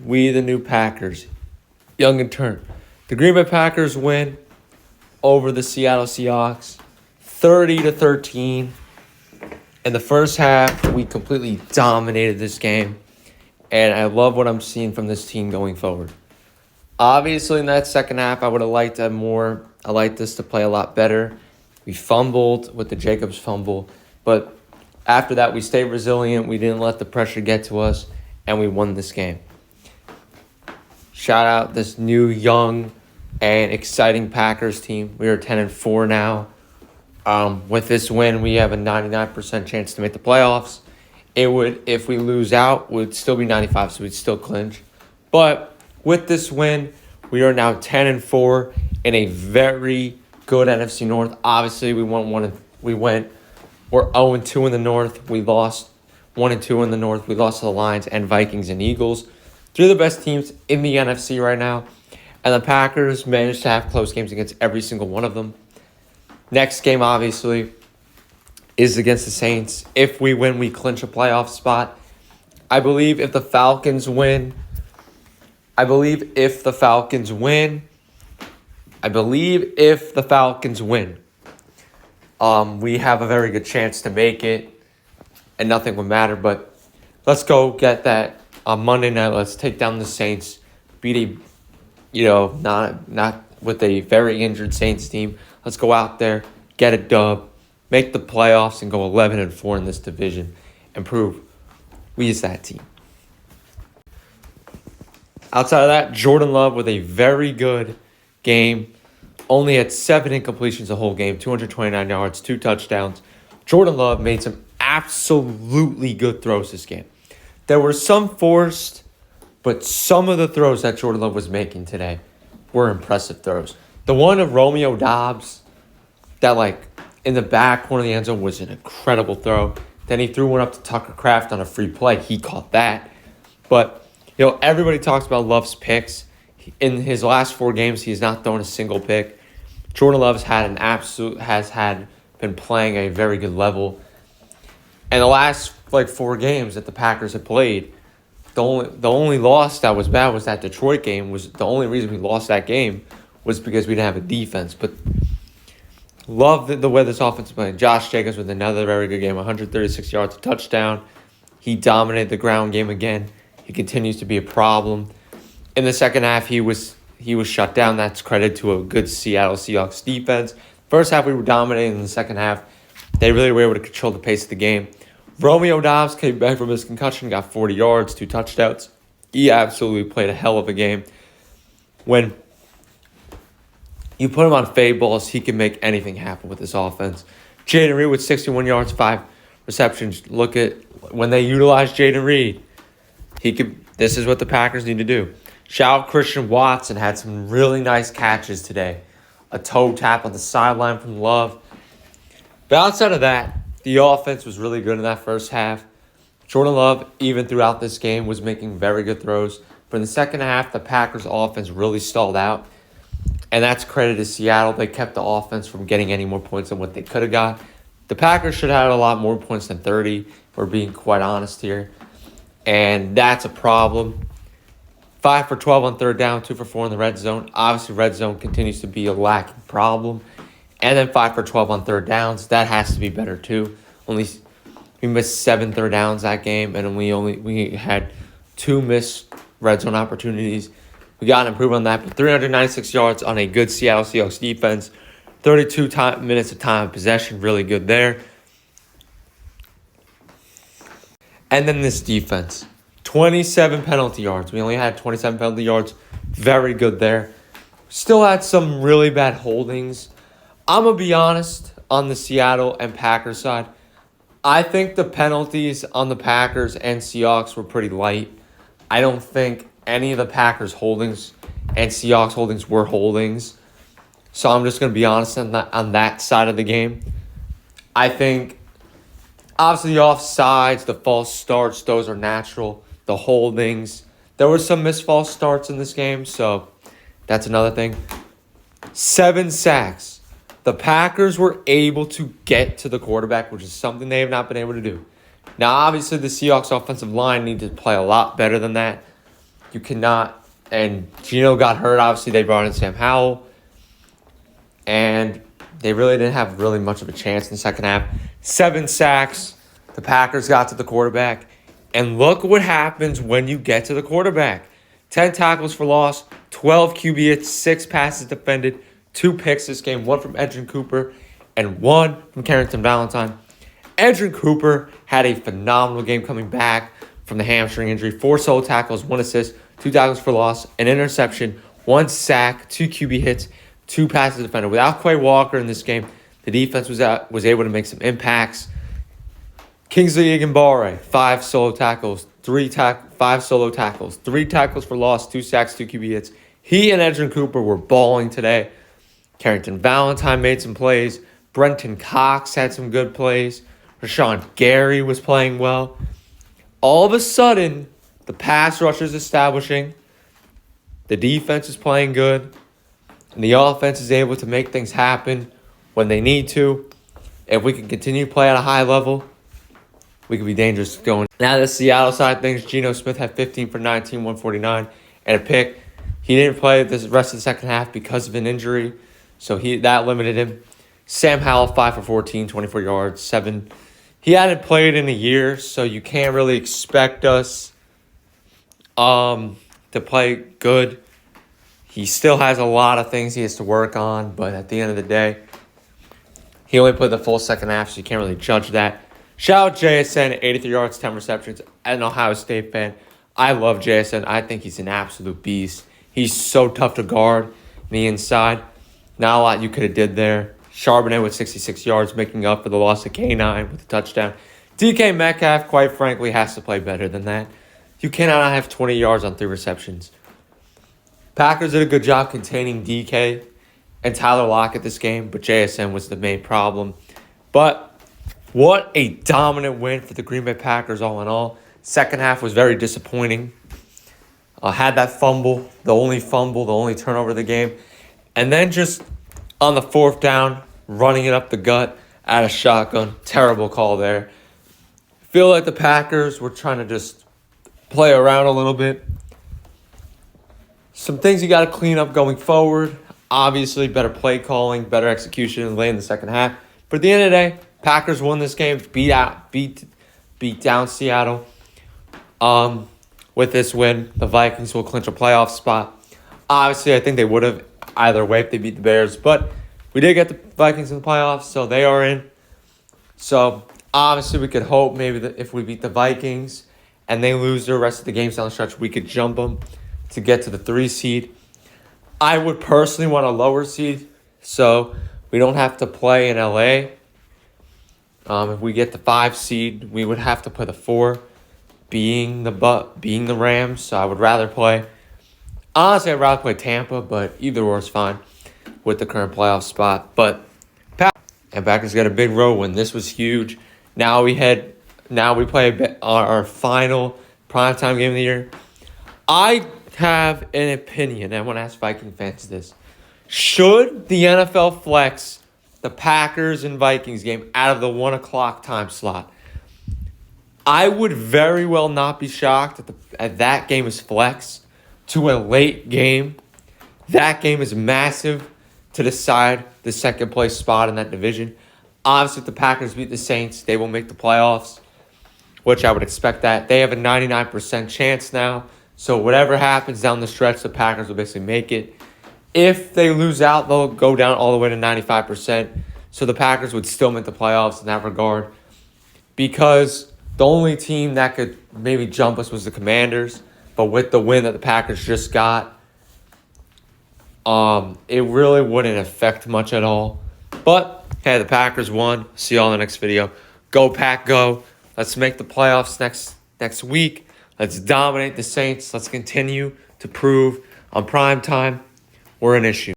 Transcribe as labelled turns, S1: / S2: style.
S1: We the new Packers. Young and turn. The Green Bay Packers win over the Seattle Seahawks 30-13. In the first half, we completely dominated this game. And I love what I'm seeing from this team going forward. Obviously, in that second half, I would have liked more. I like this to play a lot better. We fumbled with the Jacobs fumble. But after that, we stayed resilient. We didn't let the pressure get to us. And we won this game. Shout out this new, young, and exciting Packers team. We are 10-4 now. With this win, we have a 99% chance to make the playoffs. It would, if we lose out, would still be 95, so we'd still clinch. But with this win, we are now 10-4 in a very good NFC North. Obviously, we're 0-2 in the North. We lost 1-2 in the North. We lost to the Lions and Vikings and Eagles. Three of the best teams in the NFC right now. And the Packers managed to have close games against every single one of them. Next game, obviously, is against the Saints. If we win, we clinch a playoff spot. I believe if the Falcons win, we have a very good chance to make it, and nothing would matter. But let's go get that on Monday night. Let's take down the Saints, beat not with a very injured Saints team. Let's go out there, get a dub, make the playoffs, and go 11-4 in this division, and prove we is that team. Outside of that, Jordan Love with a very good game. Only had 7 incompletions the whole game, 229 yards, 2 touchdowns. Jordan Love made some absolutely good throws this game. There were some forced, but some of the throws that Jordan Love was making today were impressive throws. The one of Romeo Doubs that, in the back corner of the end zone was an incredible throw. Then he threw one up to Tucker Kraft on a free play. He caught that. But, everybody talks about Love's picks. In his last 4 games, he's not thrown a single pick. Jordan Love been playing a very good level. And the last 4 games that the Packers have played, the only loss that was bad was that Detroit game. Was the only reason we lost that game was because we didn't have a defense. But love the way this offense is playing. Josh Jacobs with another very good game, 136 yards, a touchdown. He dominated the ground game again. He continues to be a problem. In the second half, he was shut down. That's credit to a good Seattle Seahawks defense. First half, we were dominating. In the second half, they really were able to control the pace of the game. Romeo Doubs came back from his concussion, got 40 yards, 2 touchdowns. He absolutely played a hell of a game. When you put him on fade balls, he can make anything happen with this offense. Jaden Reed with 61 yards, 5 receptions. Look at when they utilize Jaden Reed. This is what the Packers need to do. Shout out Christian Watson, had some really nice catches today. A toe tap on the sideline from Love. But outside of that, the offense was really good in that first half. Jordan Love, even throughout this game, was making very good throws. But in the second half, the Packers' offense really stalled out. And that's credit to Seattle. They kept the offense from getting any more points than what they could have got. The Packers should have had a lot more points than 30, if we're being quite honest here. And that's a problem. 5 for 12 on third down, 2 for 4 in the red zone. Obviously, red zone continues to be a lacking problem. And then 5 for 12 on third downs. That has to be better too. We missed 7 third downs that game, and we had 2 missed red zone opportunities. We got to improve on that. But 396 yards on a good Seattle Seahawks defense. 32 minutes of time of possession, really good there. And then this defense, 27 penalty yards. We only had 27 penalty yards. Very good there. Still had some really bad holdings. I'm going to be honest on the Seattle and Packers side. I think the penalties on the Packers and Seahawks were pretty light. I don't think any of the Packers holdings and Seahawks holdings were holdings. So I'm just going to be honest on that side of the game. I think, obviously, the offsides, the false starts, those are natural. The holdings, there were some missed false starts in this game, so that's another thing. 7 sacks. The Packers were able to get to the quarterback, which is something they have not been able to do. Now, obviously, the Seahawks offensive line need to play a lot better than that. You cannot. And Gino got hurt. Obviously, they brought in Sam Howell. And they really didn't have really much of a chance in the second half. 7 sacks. The Packers got to the quarterback. And look what happens when you get to the quarterback. 10 tackles for loss, 12 QB hits, 6 passes defended, 2 picks this game, 1 from Edgerrin Cooper and 1 from Carrington Valentine. Edgerrin Cooper had a phenomenal game coming back from the hamstring injury. 4 solo tackles, 1 assist, 2 tackles for loss, an interception, 1 sack, 2 QB hits, 2 passes defended. Without Quay Walker in this game, the defense was able to make some impacts. Kingsley Egenbare, 5 solo tackles, 5 solo tackles, 3 tackles for loss, 2 sacks, 2 QB hits. He and Edgerrin Cooper were balling today. Carrington Valentine made some plays. Brenton Cox had some good plays. Rashawn Gary was playing well. All of a sudden, the pass rush is establishing. The defense is playing good. And the offense is able to make things happen when they need to. If we can continue to play at a high level, we could be dangerous going. Now the Seattle side of things, Geno Smith had 15 for 19, 149, and a pick. He didn't play the rest of the second half because of an injury, so that limited him. Sam Howell, 5 for 14, 24 yards, 7. He hadn't played in a year, so you can't really expect us to play good. He still has a lot of things he has to work on, but at the end of the day, he only played the full second half, so you can't really judge that. Shout out JSN, 83 yards, 10 receptions. As an Ohio State fan, I love JSN. I think he's an absolute beast. He's so tough to guard on the inside. Not a lot you could have did there. Charbonnet with 66 yards, making up for the loss of K9 with a touchdown. DK Metcalf, quite frankly, has to play better than that. You cannot have 20 yards on 3 receptions. Packers did a good job containing DK and Tyler Lockett this game, but JSN was the main problem. But what a dominant win for the Green Bay Packers all in all. Second half was very disappointing. Had that fumble, the only turnover of the game. And then just on the 4th down, running it up the gut out of shotgun. Terrible call there. Feel like the Packers were trying to just play around a little bit. Some things you got to clean up going forward. Obviously, better play calling, better execution late in the second half. But at the end of the day, Packers won this game, beat down Seattle. With this win, the Vikings will clinch a playoff spot. Obviously, I think they would have either way if they beat the Bears, but we did get the Vikings in the playoffs, so they are in. So obviously, we could hope maybe that if we beat the Vikings and they lose the rest of the games down the stretch, we could jump them to get to the 3 seed. I would personally want a lower seed, so we don't have to play in LA. If we get the 5 seed, we would have to play the 4, being the Rams. So I would rather play. Honestly, I'd rather play Tampa, but either or is fine with the current playoff spot. But Packers got a big road win. This was huge. Now we play our final primetime game of the year. I have an opinion. I want to ask Viking fans this: should the NFL flex the Packers and Vikings game out of the 1 o'clock time slot? I would very well not be shocked if that game is flexed to a late game. That game is massive to decide the second place spot in that division. Obviously, if the Packers beat the Saints, they will make the playoffs, which I would expect that. They have a 99% chance now. So whatever happens down the stretch, the Packers will basically make it. If they lose out, they'll go down all the way to 95%. So the Packers would still make the playoffs in that regard. Because the only team that could maybe jump us was the Commanders. But with the win that the Packers just got, it really wouldn't affect much at all. But, hey, the Packers won. See you all in the next video. Go Pack, go. Let's make the playoffs next week. Let's dominate the Saints. Let's continue to prove on prime time we're an issue.